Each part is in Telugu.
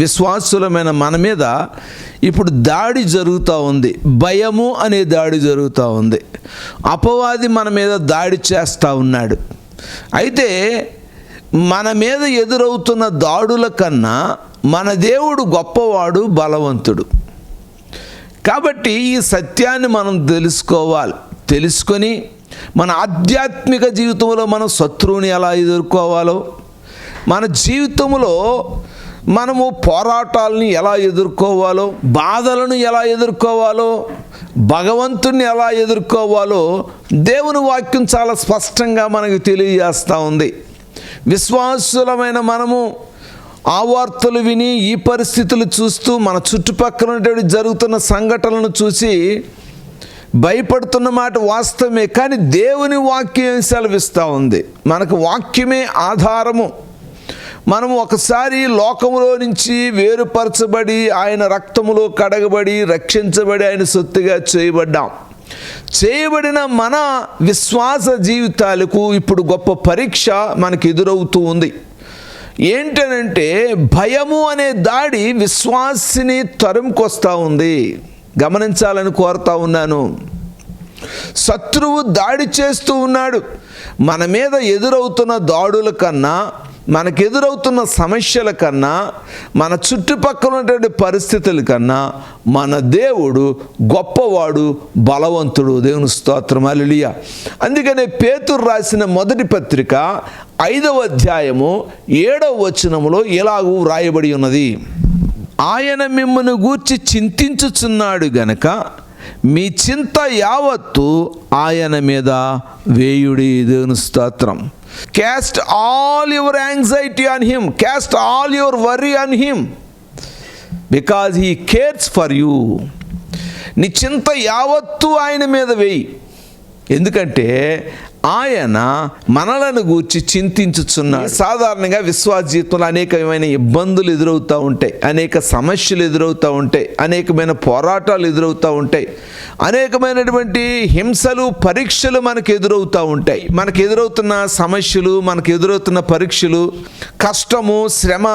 విశ్వాసులమైన మన మీద ఇప్పుడు దాడి జరుగుతూ ఉంది. భయము అనే దాడి జరుగుతూ ఉంది. అపవాది మన మీద దాడి చేస్తూ ఉన్నాడు. అయితే మన మీద ఎదురవుతున్న దాడుల కన్నా మన దేవుడు గొప్పవాడు, బలవంతుడు. కాబట్టి ఈ సత్యాన్ని మనం తెలుసుకోవాలి. తెలుసుకొని మన ఆధ్యాత్మిక జీవితంలో మనం శత్రువుని ఎలా ఎదుర్కోవాలో, మన జీవితంలో మనము పోరాటాలని ఎలా ఎదుర్కోవాలో, బాధలను ఎలా ఎదుర్కోవాలో, భగవంతుణ్ణి ఎలా ఎదుర్కోవాలో దేవుని వాక్యం చాలా స్పష్టంగా మనకు తెలియజేస్తూ ఉంది. విశ్వాసులమైన మనము ఆ వార్తలు విని, ఈ పరిస్థితులు చూస్తూ, మన చుట్టుపక్కల జరుగుతున్న సంఘటనలను చూసి భయపడుతున్న మాట వాస్తవమే. కానీ దేవుని వాక్యం సెలవిస్తూ ఉంది. మనకు వాక్యమే ఆధారము. మనము ఒకసారి లోకములో నుంచి వేరుపరచబడి, ఆయన రక్తములో కడగబడి, రక్షించబడి, ఆయన సొత్తుగా చేయబడిన మన విశ్వాస జీవితాలకు ఇప్పుడు గొప్ప పరీక్ష మనకు ఎదురవుతూ ఉంది. ఏంటనంటే భయము అనే దాడి విశ్వాసిని తరుముకొస్తూ ఉంది. గమనించాలని కోరుతా ఉన్నాను. శత్రువు దాడి చేస్తూ ఉన్నాడు. మన మీద ఎదురవుతున్న దాడుల కన్నా, మనకు ఎదురవుతున్న సమస్యల కన్నా, మన చుట్టుపక్కల ఉన్నటువంటి పరిస్థితుల కన్నా మన దేవుడు గొప్పవాడు, బలవంతుడు. దేవుని స్తోత్రం, హల్లెలూయా. అందుకనే పేతురు రాసిన మొదటి పత్రిక 5వ అధ్యాయము 7వ వచనములో ఇలాగూ వ్రాయబడి ఉన్నది: ఆయన మిమ్మల్ని గూర్చి చింతించుచున్నాడు గనక మీ చింత యావత్తు ఆయన మీద వేయుడి. దేవుని స్తోత్రం. Cast all your anxiety on him. Cast all your worry on him. Because he cares for you. నీ చింత యావత్తు ఆయన మీద వేయి. ఎందుకంటే ఆయన మనలను గూర్చి చింతించుచున్నాడు. సాధారణంగా విశ్వాస జీవితంలో అనేకమైన ఇబ్బందులు ఎదురవుతూ ఉంటాయి, అనేక సమస్యలు ఎదురవుతూ ఉంటాయి, అనేకమైన పోరాటాలు ఎదురవుతూ ఉంటాయి, అనేకమైనటువంటి హింసలు, పరీక్షలు మనకు ఎదురవుతూ ఉంటాయి. మనకు ఎదురవుతున్న సమస్యలు, మనకు ఎదురవుతున్న పరీక్షలు, కష్టము, శ్రమ,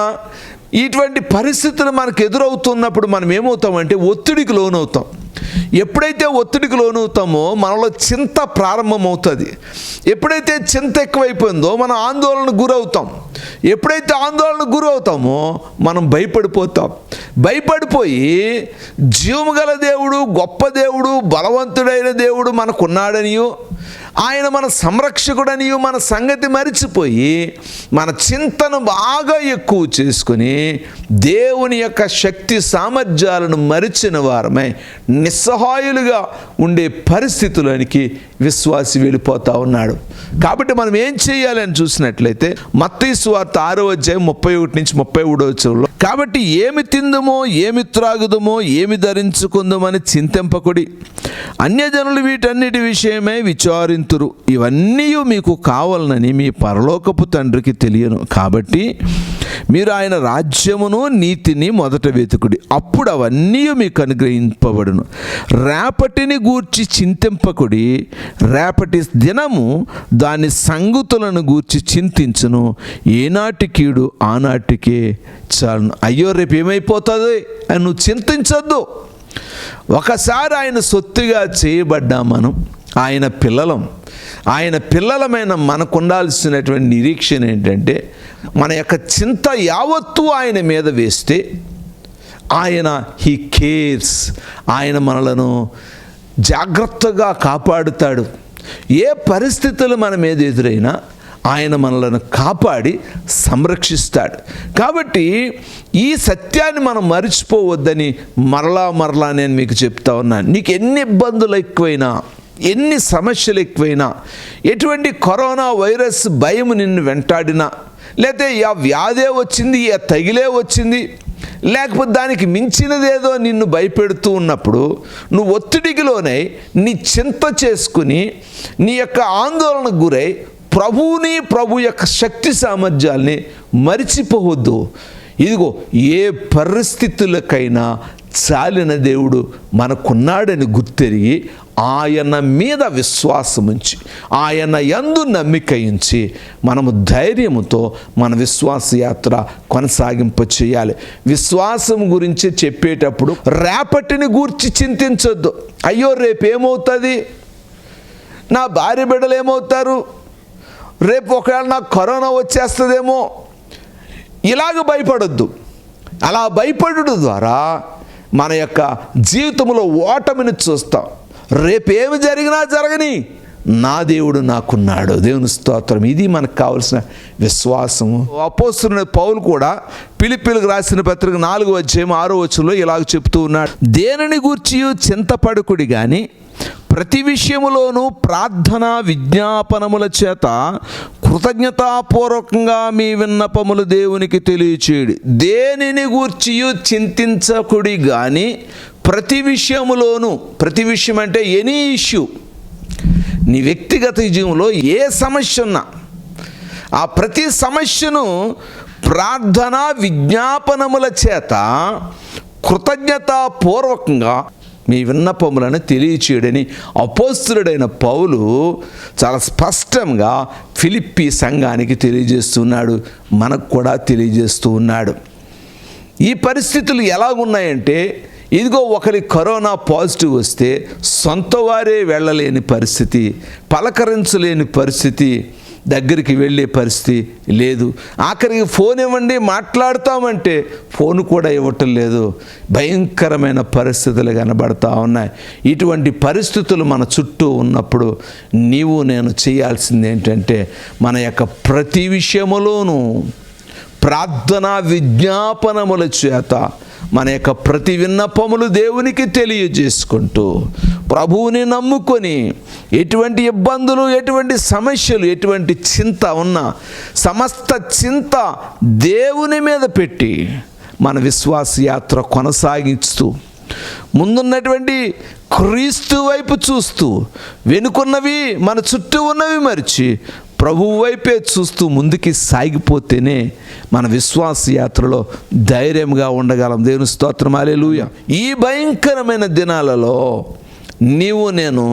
ఇటువంటి పరిస్థితులు మనకు ఎదురవుతున్నప్పుడు మనం ఏమవుతామంటే ఒత్తిడికి లోనవుతాం. ఎప్పుడైతే ఒత్తిడికి లోనవుతామో మనలో చింత ప్రారంభమవుతుంది. ఎప్పుడైతే చింత ఎక్కువైపోయిందో మనం ఆందోళనకు గురవుతాం. ఎప్పుడైతే ఆందోళనకు గురవుతామో మనం భయపడిపోతాం. భయపడిపోయి జీవము గల దేవుడు, గొప్ప దేవుడు, బలవంతుడైన దేవుడు మనకున్నాడనియో, ఆయన మన సంరక్షకుడనియో మన సంగతి మరిచిపోయి మన చింతను బాగా ఎక్కువ చేసుకుని దేవుని యొక్క శక్తి సామర్థ్యాలను మరిచిన వారమై నిస్సహాయులుగా ఉండే పరిస్థితులోనికి విశ్వాసి వెళ్ళిపోతూ ఉన్నాడు. కాబట్టి మనం ఏం చేయాలని చూసినట్లయితే మత్తయి సువార్త 6వ అధ్యాయం 31 నుంచి 33వ వచనంలో, కాబట్టి ఏమి తిందుమో, ఏమి త్రాగుదమో, ఏమి ధరించుకుందామని చింతింపకుడి, అన్యజనులు వీటన్నిటి విషయమై విచారింతురు, ఇవన్నీ మీకు కావాలనని మీ పరలోకపు తండ్రికి తెలియను. కాబట్టి మీరు ఆయన రాజ్యమును నీతిని మొదట వెతుకుడి, అప్పుడు అవన్నీ మీకు అనుగ్రహింపబడును. రేపటిని గూర్చి చింతింపకుడి, రేపటి దినము దాని సంగతులను గూర్చి చింతించును, ఏనాటి కీడు ఆనాటికే చాలును. అయ్యో రేపు ఏమైపోతుంది అని నువ్వు చింతించొద్దు. ఒకసారి ఆయన సొత్తుగా చేయబడ్డా మనం ఆయన పిల్లలం. ఆయన పిల్లలమైన మనకు ఉండాల్సినటువంటి నిరీక్షణ ఏంటంటే మన యొక్క చింత యావత్తు ఆయన మీద వేస్తే ఆయన హీ కేర్స్, ఆయన మనలను జాగ్రత్తగా కాపాడుతాడు. ఏ పరిస్థితులు మన మీద ఎదురైనా ఆయన మనలను కాపాడి సంరక్షిస్తాడు. కాబట్టి ఈ సత్యాన్ని మనం మరిచిపోవద్దని మరలా నేను మీకు చెప్తా ఉన్నాను. నీకు ఎన్ని ఇబ్బందులు ఎక్కువైనా, ఎన్ని సమస్యలు ఎక్కువైనా, ఎటువంటి కరోనా వైరస్ భయం నిన్ను వెంటాడినా, లేకపోతే ఆ వ్యాధే వచ్చింది, ఆ తగిలే వచ్చింది, లేకపోతే దానికి మించినదేదో నిన్ను భయపెడుతూ ఉన్నప్పుడు నువ్వు ఒత్తిడికి లోనై నీ చింత చేసుకుని నీ యొక్క ఆందోళనకు గురై ప్రభు యొక్క శక్తి సామర్థ్యాల్ని మరిచిపోవద్దు. ఇదిగో ఏ పరిస్థితులకైనా చాలిన దేవుడు మనకున్నాడని గుర్తెరిగి ఆయన మీద విశ్వాసముంచి, ఆయన యందు నమ్మిక ఉంచి మనము ధైర్యముతో మన విశ్వాస యాత్ర కొనసాగింప చేయాలి. విశ్వాసం గురించి చెప్పేటప్పుడు రేపటిని గూర్చి చింతించొద్దు. అయ్యో రేపేమవుతుంది, నా భార్య బిడ్డలు ఏమవుతారు, రేపు ఒకవేళ నాకు కరోనా వచ్చేస్తుందేమో, ఇలాగ భయపడొద్దు. అలా భయపడడం ద్వారా మన యొక్క జీవితంలో ఓటమిని చూస్తాం. రేపేమి జరిగినా జరగని నా దేవుడు నాకున్నాడు. దేవుని స్తోత్రం. ఇది మనకు కావలసిన విశ్వాసము. అపోస్తలుడైన పౌలు కూడా ఫిలిప్పీయులకు రాసిన పత్రిక 4:6 ఇలాగ చెప్తూ ఉన్నాడు, దేనిని గూర్చి చింతపడకుడి గాని ప్రతి విషయములోనూ ప్రార్థన విజ్ఞాపనముల చేత కృతజ్ఞతాపూర్వకంగా మీ విన్నపములు దేవునికి తెలియచేయుడి. దేనిని గూర్చి చింతించకుడి గాని ప్రతి విషయములోనూ, ప్రతి విషయం అంటే ఎనీ ఇష్యూ, నీ వ్యక్తిగత జీవితంలో ఏ సమస్య ఉన్నా ఆ ప్రతి సమస్యను ప్రార్థన విజ్ఞాపనముల చేత కృతజ్ఞతాపూర్వకంగా మీ విన్నపములను తెలియచేయడని అపోస్తలుడైన పౌలు చాలా స్పష్టంగా ఫిలిప్పీ సంఘానికి తెలియజేస్తున్నాడు, మనకు కూడా తెలియజేస్తూ ఉన్నాడు. ఈ పరిస్థితులు ఎలాగున్నాయంటే, ఇదిగో ఒకరి కరోనా పాజిటివ్ వస్తే సొంత వారే వెళ్ళలేని పరిస్థితి, పలకరించలేని పరిస్థితి, దగ్గరికి వెళ్ళే పరిస్థితి లేదు. ఆఖరికి ఫోన్ ఇవ్వండి మాట్లాడతామంటే ఫోన్ కూడా ఇవ్వటం లేదు. భయంకరమైన పరిస్థితులు కనబడతా ఉన్నాయి. ఇటువంటి పరిస్థితులు మన చుట్టూ ఉన్నప్పుడు నీవు నేను చేయాల్సింది ఏంటంటే, మన యొక్క ప్రతి విషయములోనూ ప్రార్థనా విజ్ఞాపనముల చేత మన యొక్క ప్రతి విన్నపములు దేవునికి తెలియజేసుకుంటూ ప్రభువుని నమ్ముకొని ఎటువంటి ఇబ్బందులు, ఎటువంటి సమస్యలు, ఎటువంటి చింత ఉన్నా సమస్త చింత దేవుని మీద పెట్టి మన విశ్వాస యాత్ర కొనసాగిస్తూ ముందున్నటువంటి క్రీస్తు వైపు చూస్తూ వెనుకున్నవి మన చుట్టూ ఉన్నవి మరిచి ప్రభువు వైపే చూస్తూ ముందుకి సాగిపోతేనే మన విశ్వాస యాత్రలో ధైర్యంగా ఉండగలం. దేవుని స్తోత్రం. హల్లెలూయా. ఈ భయంకరమైన దినాలలో నీవు నేను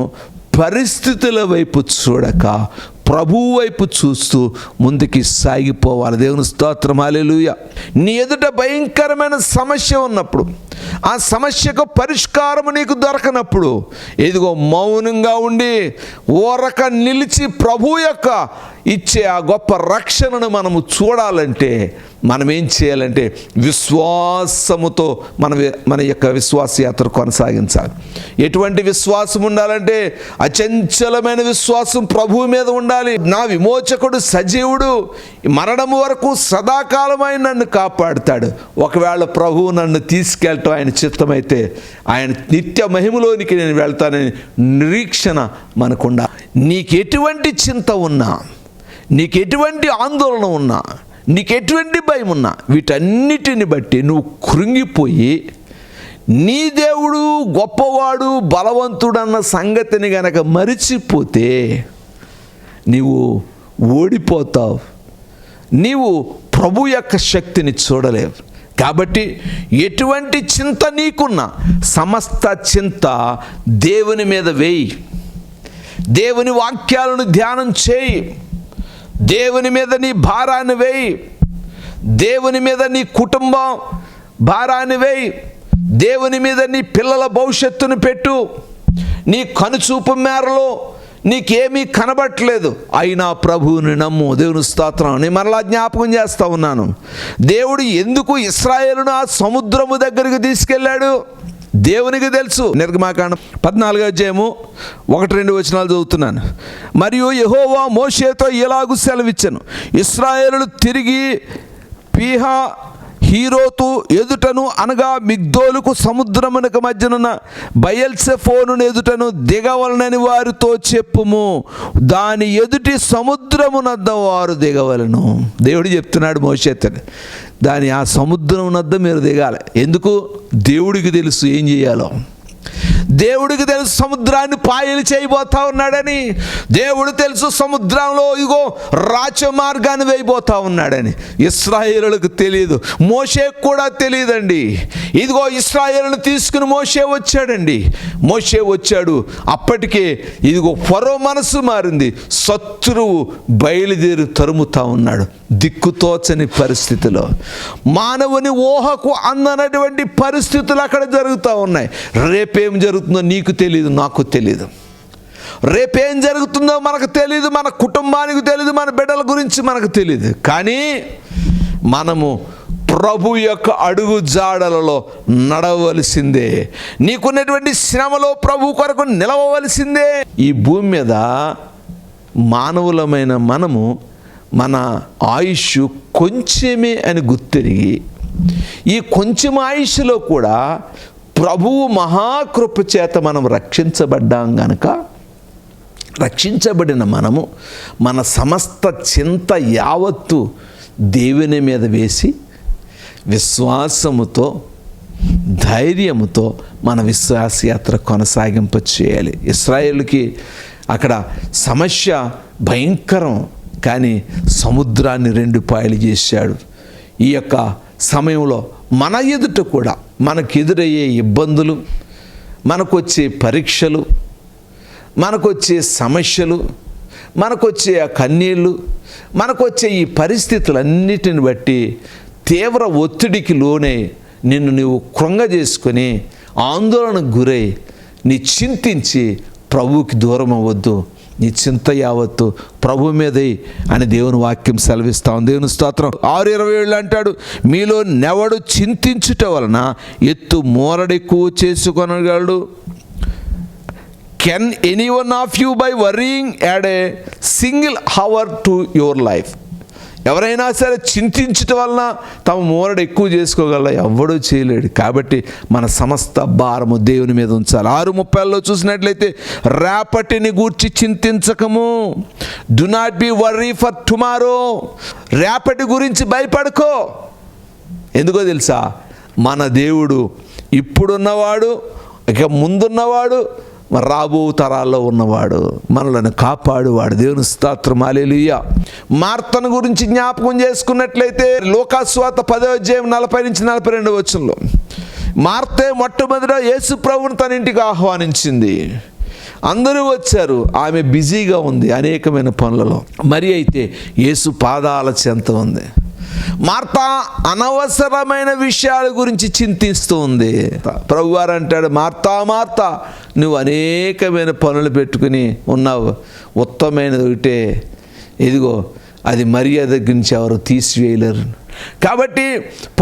పరిస్థితుల వైపు చూడక ప్రభువు వైపు చూస్తూ ముందుకి సాగిపోవాలి. దేవుని స్తోత్రం. హల్లెలూయా. నీ ఎదుట భయంకరమైన సమస్య ఉన్నప్పుడు, ఆ సమస్యకు పరిష్కారం నీకు దొరకనప్పుడు, ఇదిగో మౌనంగా ఉండి ఊరక నిలిచి ప్రభు యొక్క ఇచ్చే ఆ గొప్ప రక్షణను మనము చూడాలంటే మనం ఏం చేయాలంటే విశ్వాసముతో మన యొక్క విశ్వాస యాత్ర కొనసాగించాలి. ఎటువంటి విశ్వాసం ఉండాలంటే అచంచలమైన విశ్వాసం ప్రభువు మీద ఉండాలి. నా విమోచకుడు సజీవుడు, మరణము వరకు సదాకాలం ఆయన నన్ను కాపాడుతాడు. ఒకవేళ ప్రభువు నన్ను తీసుకెళ్ళటం ఆయన చిత్తమైతే ఆయన నిత్య మహిమలోనికి నేను వెళ్తానని నిరీక్షణ మనకుండా, నీకు ఎటువంటి చింత ఉన్నా, నీకు ఎటువంటి ఆందోళన ఉన్నా, నీకు ఎటువంటి భయం ఉన్నా, వీటన్నిటిని బట్టి నువ్వు కృంగిపోయి నీ దేవుడు గొప్పవాడు బలవంతుడన్న సంగతిని గనక మరిచిపోతే నీవు ఓడిపోతావు. నీవు ప్రభు యొక్క శక్తిని చూడలేవు. కాబట్టి ఎటువంటి చింత నీకున్నా సమస్త చింత దేవుని మీద వేయి. దేవుని వాక్యాలను ధ్యానం చేయి. దేవుని మీద నీ భారాన్ని వేయి. దేవుని మీద నీ కుటుంబం భారాన్ని వేయి. దేవుని మీద నీ పిల్లల భవిష్యత్తును పెట్టు. నీ కనుచూపు మేరలో నీకేమీ కనబట్టలేదు, అయినా ప్రభువుని నమ్ము. దేవుని స్తోత్రం. నేను మరలా జ్ఞాపకం చేస్తూ ఉన్నాను, దేవుడు ఎందుకు ఇశ్రాయేలును ఆ సముద్రము దగ్గరికి తీసుకెళ్ళాడు దేవునికి తెలుసు. నిర్గమాకాండం 14:1-2 చదువుతున్నాను. మరియు యెహోవా మోషేతో ఇలాగు సెలవిచ్చెను, ఇశ్రాయేలును తిరిగి పీహా హీరోతు ఎదుటను అనగా మిగ్దోలుకు సముద్రమునకు మధ్యనున్న బయల్సెఫోను ఎదుటను దిగవలనని వారితో చెప్పుము. దాని ఎదుటి సముద్రమునద్ద వారు దిగవలను. దేవుడు చెప్తున్నాడు మోషేతో, ఆ సముద్రం నద్ద మీరు దిగాలి. ఎందుకు? దేవుడికి తెలుసు ఏం చేయాలో. దేవుడికి తెలుసు సముద్రాన్ని పాయలు చేయబోతా ఉన్నాడని. దేవుడు తెలుసు సముద్రంలో ఇగో రాజమార్గాన్ని వేయబోతా ఉన్నాడని. ఇశ్రాయేలులకు తెలియదు, మోషేకు కూడా తెలియదండి. ఇదిగో ఇశ్రాయేలును తీసుకుని మోషే వచ్చాడండి. మోషే వచ్చాడు, అప్పటికే ఇదిగో ఫరో మనసు మారింది. శత్రువు బయలుదేరి తరుముతా ఉన్నాడు. దిక్కుతోచని పరిస్థితిలో, మానవుని ఊహకు అందనటువంటి పరిస్థితులు అక్కడ జరుగుతూ ఉన్నాయి. రేపేం జరుగుతుందో నీకు తెలియదు, నాకు తెలియదు. రేపేం జరుగుతుందో మనకు తెలియదు, మన కుటుంబానికి తెలియదు, మన బిడ్డల గురించి మనకు తెలియదు. కానీ మనము ప్రభు యొక్క అడుగు జాడలలో నడవలసిందే. నీకున్నటువంటి శ్రమలో ప్రభు కొరకు నిలవవలసిందే. ఈ భూమి మీద మానవులమైన మనము మన ఆయుష్ కొంచెమే అని గుర్తిరిగి, ఈ కొంచెం ఆయుష్లో కూడా ప్రభువు మహాకృప చేత మనం రక్షించబడ్డాం గనుక, రక్షించబడిన మనము మన సమస్త చింత యావత్తు దేవుని మీద వేసి విశ్వాసముతో ధైర్యముతో మన విశ్వాసయాత్ర కొనసాగింప చేయాలి. ఇశ్రాయేలుకి అక్కడ సమస్య భయంకరం, కానీ సముద్రాన్ని 2 పాయలు చేశాడు. ఈ యొక్క సమయంలో మన ఎదుట కూడా మనకు ఎదురయ్యే ఇబ్బందులు, మనకొచ్చే పరీక్షలు, మనకొచ్చే సమస్యలు, మనకొచ్చే ఆ కన్నీళ్ళు, మనకొచ్చే ఈ పరిస్థితులన్నిటిని బట్టి తీవ్ర ఒత్తిడికి లోనే నిన్ను నీవు కృంగజేసుకొని ఆందోళనకు గురై నీ చింతించి ప్రభువుకి దూరం అవ్వద్దు. నీ చింత యావత్తు ప్రభు మీదే అని దేవుని వాక్యం సెలవిస్తాం. దేవుని స్తోత్రం. 6:27 అంటాడు, మీలో నెవడు చింతించుట వలన ఎత్తు మోరడెక్కువ చేసుకొనగలడు. Can any one of you by worrying add a single hour to your life. ఎవరైనా సరే చింతించటం వలన తమ మోరడు ఎక్కువ చేసుకోగల ఎవడూ చేయలేడు. కాబట్టి మన సమస్త భారము దేవుని మీద ఉంచాలి. 6:30 చూసినట్లయితే, రేపటిని గూర్చి చింతించకము. Do not be worry for tomorrow. రేపటి గురించి భయపడుకో. ఎందుకో తెలుసా, మన దేవుడు ఇప్పుడున్నవాడు, ఇక ముందున్నవాడు, రాబో తరాల్లో ఉన్నవాడు, మనలను కాపాడువాడు. దేవుని స్తోత్రం. హల్లెలూయా. మార్తను గురించి జ్ఞాపకం చేసుకున్నట్లయితే లూకాసు వార్త 10:40-42 మార్తే మొట్టమొదట యేసు ప్రభువును తన ఇంటికి ఆహ్వానించింది. అందరూ వచ్చారు, ఆమె బిజీగా ఉంది అనేకమైన పనులలో. మరి అయితే యేసు పాదాల చెంత ఉంది. మార్తా అనవసరమైన విషయాల గురించి చింతిస్తూ ఉంది. ప్రభువారు అంటాడు, మార్తా మార్తా, నువ్వు అనేకమైన పనులు పెట్టుకుని ఉన్నావు, ఉత్తమమైనది ఒకటే, ఇదిగో అది మర్యాద దగ్గర నుంచి ఎవరు తీసివేయలేరు. కాబట్టి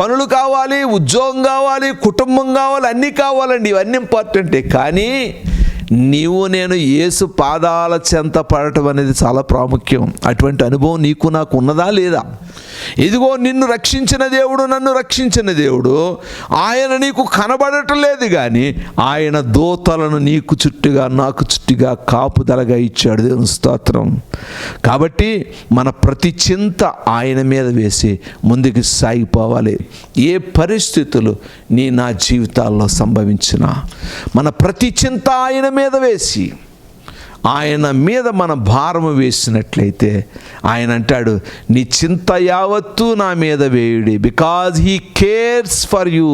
పనులు కావాలి, ఉద్యోగం కావాలి, కుటుంబం కావాలి, అన్నీ కావాలండి, ఇవన్నీ ఇంపార్టెంటే. కానీ నీవు నేను యేసు పాదాల చెంత పడటం అనేది చాలా ప్రాముఖ్యం. అటువంటి అనుభవం నీకు నాకు ఉన్నదా లేదా? ఇదిగో నిన్ను రక్షించిన దేవుడు, నన్ను రక్షించిన దేవుడు, ఆయన నీకు కనబడటం లేదు, కానీ ఆయన దూతలను నీకు చుట్టుగా నాకు చుట్టుగా కాపుదలగా ఇచ్చాడు. దేవుని స్తోత్రం. కాబట్టి మన ప్రతి చింత ఆయన మీద వేసి ముందుకు సాగిపోవాలి. ఏ పరిస్థితులు నా జీవితాల్లో సంభవించినా మన ప్రతి చింత ఆయన మీద వేసి, ఆయన మీద మన భారము వేసినట్లయితే ఆయన అంటాడు, నీ చింత యావత్తు నా మీద వేయుడి, because he cares for you.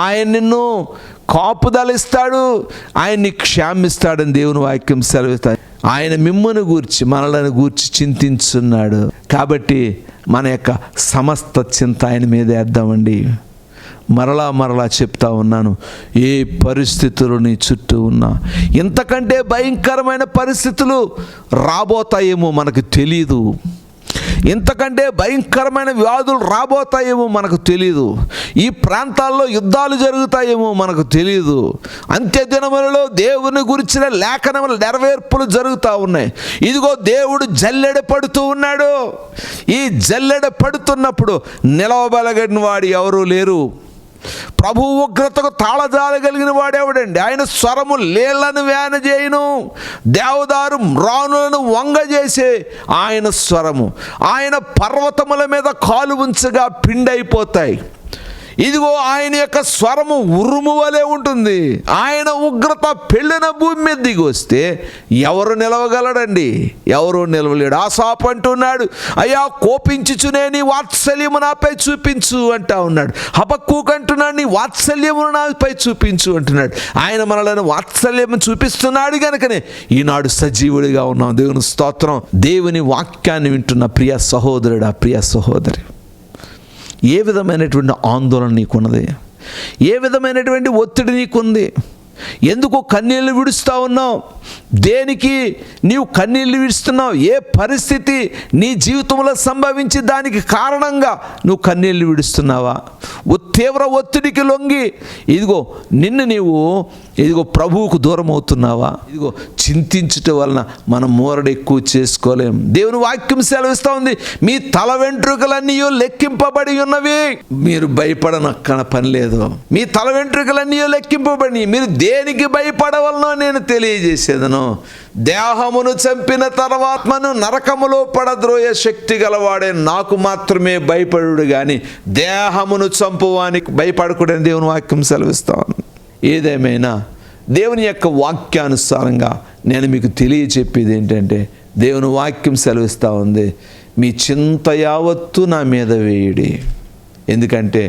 ఆయన నిన్ను కాపుదలిస్తాడు, ఆయన్ని క్షమిస్తాడని దేవుని వాక్యం సెలవిస్తాడు. ఆయన మిమ్మును గూర్చి, మనలను గూర్చి చింతించున్నాడు. కాబట్టి మన యొక్క సమస్త చింత ఆయన మీద వేద్దామండి. మరలా చెప్తా ఉన్నాను, ఏ పరిస్థితులు నీ చుట్టూ ఉన్నా, ఇంతకంటే భయంకరమైన పరిస్థితులు రాబోతాయేమో మనకు తెలియదు, ఇంతకంటే భయంకరమైన వ్యాధులు రాబోతాయేమో మనకు తెలియదు, ఈ ప్రాంతాల్లో యుద్ధాలు జరుగుతాయేమో మనకు తెలియదు, అంత్య దినములలో దేవుని గురించిన లేఖనముల నెరవేర్పులు జరుగుతూ ఉన్నాయి. ఇదిగో దేవుడు జల్లెడ పడుతూ ఉన్నాడు. ఈ జల్లెడ పడుతున్నప్పుడు నిలవబలగని వాడు ఎవరూ లేరు. ప్రభు ఉగ్రతకు తాళజాలగలిగిన వాడెవడండి? ఆయన స్వరము లేళ్లను వేనజేయును, దేవదారు మ్రానులను వంగజేసే ఆయన స్వరము. ఆయన పర్వతముల మీద కాలు ఉంచగా పిండైపోతాయి. ఇదిగో ఆయన యొక్క స్వరము ఉరుము వలె ఉంటుంది. ఆయన ఉగ్రత పెళ్ళిన భూమి మీద దిగి వస్తే ఎవరు నిలవగలడండి? ఎవరు నిలవలేడు. ఆసాపు అంటున్నాడు, అయ్యా కోపించుచునే నీ వాత్సల్యము నాపై చూపించు అంటా ఉన్నాడు. హబక్కూకు అంటున్నాడు, నీ వాత్సల్యమును నాపై చూపించు అంటున్నాడు. ఆయన మనలను వాత్సల్యము చూపిస్తున్నాడు కనుకనే ఈనాడు సజీవుడిగా ఉన్నాం. దేవుని స్తోత్రం. దేవుని వాక్యాన్ని వింటున్న ప్రియ సహోదరుడా, ప్రియ సహోదరి, ఏ విధమైనటువంటి ఆందోళన నీకున్నది? ఏ విధమైనటువంటి ఒత్తిడి నీకుంది? ఎందుకు కన్నీళ్ళు విడుస్తూ ఉన్నావు? దేనికి నీవు కన్నీళ్ళు విడుస్తున్నావు? ఏ పరిస్థితి నీ జీవితంలో సంభవించి దానికి కారణంగా నువ్వు కన్నీళ్ళు విడుస్తున్నావా? తీవ్ర ఒత్తిడికి లొంగి నీవు ప్రభువుకు దూరం అవుతున్నావా? చింతించుట వలన మనం మూరడు ఎక్కువ చేసుకోలేం. దేవుని వాక్యం సెలవిస్తూ ఉంది, మీ తల వెంట్రుకలన్నీ లెక్కింపబడి ఉన్నవి. మీరు భయపడనక్కన పని లేదు. మీ తల వెంట్రుకలన్నీ లెక్కింపబడి, మీరు దేనికి భయపడవలనో నేను తెలియజేసేదను. దేహమును చంపిన తర్వాత్మను నరకములో పడద్రోయ శక్తి గలవాడే నాకు మాత్రమే భయపడు గాని దేహమును చంపువానికి భయపడకూడని దేవుని వాక్యం సెలవిస్తాను. ఏదేమైనా దేవుని యొక్క వాక్యానుసారంగా నేను మీకు తెలియచెప్పేది ఏంటంటే, దేవుని వాక్యం సెలవిస్తూ ఉంది, మీ చింత యావత్తు నా మీద వేయుడి, ఎందుకంటే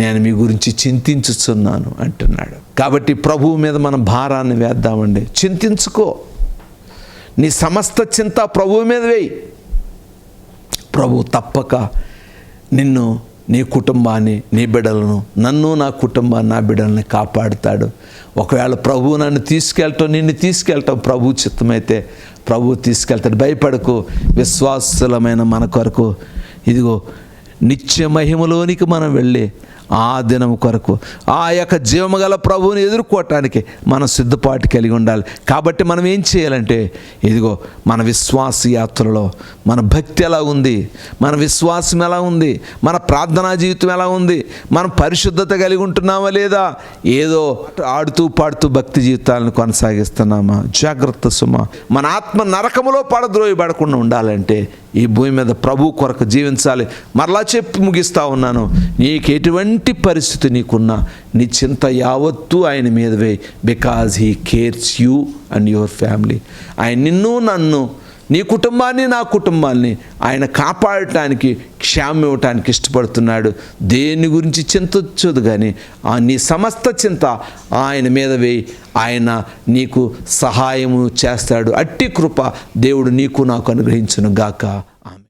నేను మీ గురించి చింతించుచున్నాను అంటున్నాడు. కాబట్టి ప్రభువు మీద మనం భారాన్ని వేద్దామండి. చింతించుకో, నీ సమస్త చింత ప్రభువు మీద వేయి. ప్రభువు తప్పక నిన్ను, నీ కుటుంబాన్ని, నీ బిడ్డలను, నన్ను, నా కుటుంబాన్ని, నా బిడ్డల్ని కాపాడుతాడు. ఒకవేళ ప్రభువు నిన్ను తీసుకెళ్ళటం ప్రభు చిత్తమైతే ప్రభువు తీసుకెళ్తాడు. భయపడకు. విశ్వాసులమైన మన కొరకు నిత్య మహిమలోనికి మనం వెళ్ళి ఆ దినం కొరకు ఆ యొక్క జీవముగల ప్రభువుని ఎదుర్కోవటానికి మనం సిద్ధపాటు కలిగి ఉండాలి. కాబట్టి మనం ఏం చేయాలంటే, మన విశ్వాస యాత్రలో మన భక్తి ఎలా ఉంది, మన విశ్వాసం ఎలా ఉంది, మన ప్రార్థనా జీవితం ఎలా ఉంది, మనం పరిశుద్ధత కలిగి ఉంటున్నామా లేదా, ఏదో ఆడుతూ పాడుతూ భక్తి జీవితాలను కొనసాగిస్తున్నామా? జాగ్రత్త సుమా. మన ఆత్మ నరకములో పడద్రోయబడకుండా ఉండాలంటే ఈ భూమి మీద ప్రభు కొరకు జీవించాలి. మరలా చెప్పి ముగిస్తా ఉన్నాను, నీకు ఎటువంటి పరిస్థితి నీకున్నా నీ చింత యావత్తు ఆయన మీద వేయి. Because he cares you and your family. ఆయన నిన్ను, నన్ను, నీ కుటుంబాన్ని, నా కుటుంబాన్ని ఆయన కాపాడటానికి, క్షేమం ఇవ్వటానికి ఇష్టపడుతున్నాడు. దేని గురించి చింతొచ్చదు కానీ నీ సమస్త చింత ఆయన మీద వేయి. ఆయన నీకు సహాయము చేస్తాడు. అట్టి కృప దేవుడు నీకు నాకు అనుగ్రహించును గాక. ఆమెన్.